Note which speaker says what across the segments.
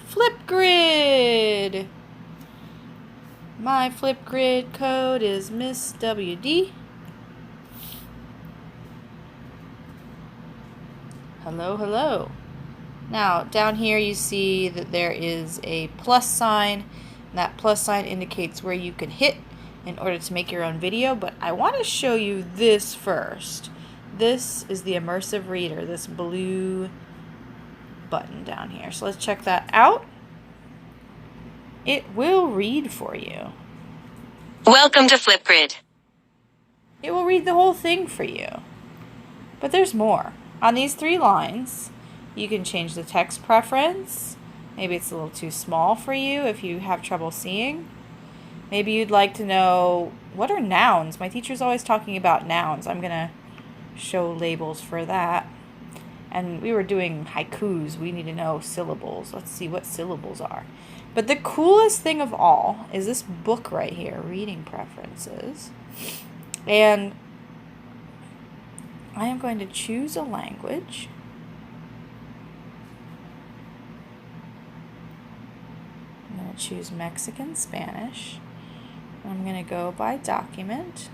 Speaker 1: FlipGrid. My FlipGrid code is Miss WD. Hello, hello. Now, down here you see that there is a plus sign. And that plus sign indicates where you can hit in order to make your own video, but I want to show you this first. This is the Immersive Reader, this blue button down here. So let's check that out. It will read for you.
Speaker 2: Welcome to FlipGrid.
Speaker 1: It will read the whole thing for you. But there's more. On these 3 lines, you can change the text preference. Maybe it's a little too small for you if you have trouble seeing. Maybe you'd like to know, what are nouns? My teacher's always talking about nouns. I'm going to show labels for that. And we were doing haikus. We need to know syllables. Let's see what syllables are. But the coolest thing of all is this book right here, Reading Preferences. And I am going to choose a language. I'm going to choose Mexican Spanish. I'm going to go by document.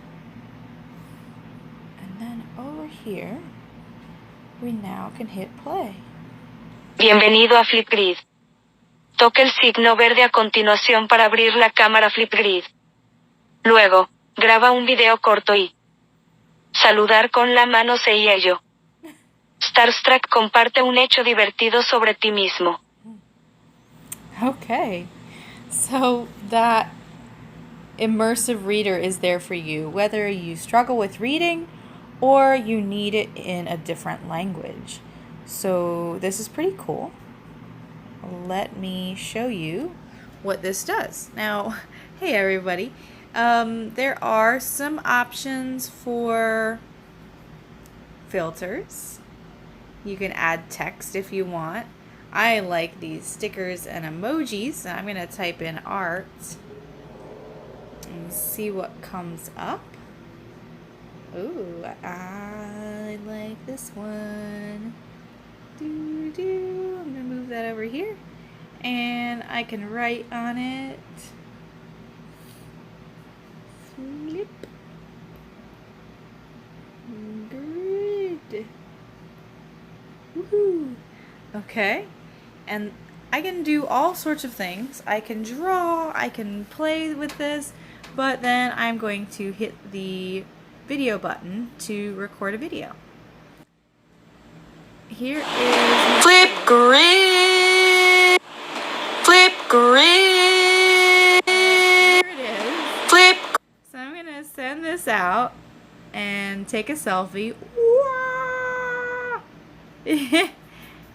Speaker 1: And then over here, we now can hit play.
Speaker 2: Bienvenido a FlipGrid. Toque el signo verde a continuación para abrir la cámara FlipGrid. Luego, graba un video corto y saludar con la mano se y ello. Starstruck comparte un hecho divertido sobre ti mismo.
Speaker 1: Okay, so that Immersive Reader is there for you, whether you struggle with reading or you need it in a different language. So this is pretty cool. Let me show you what this does. Now, hey everybody, there are some options for filters. You can add text if you want. I like these stickers and emojis, so I'm going to type in art and see what comes up. Ooh, I like this one. I'm going to move that over here, and I can write on it. Flip grid. Woohoo! Okay, and I can do all sorts of things. I can draw, I can play with this, but then I'm going to hit the video button to record a video. Here is
Speaker 2: FlipGrid. FlipGrid.
Speaker 1: Here it is.
Speaker 2: Flip.
Speaker 1: So I'm going to send this out and take a selfie.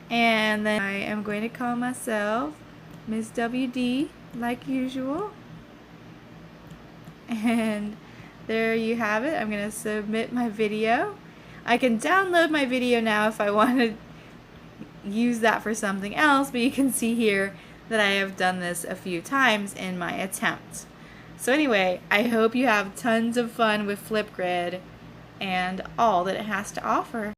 Speaker 1: And then I am going to call myself Miss WD like usual. And there you have it. I'm going to submit my video. I can download my video now if I want to use that for something else, but you can see here that I have done this a few times in my attempt. So anyway, I hope you have tons of fun with FlipGrid and all that it has to offer.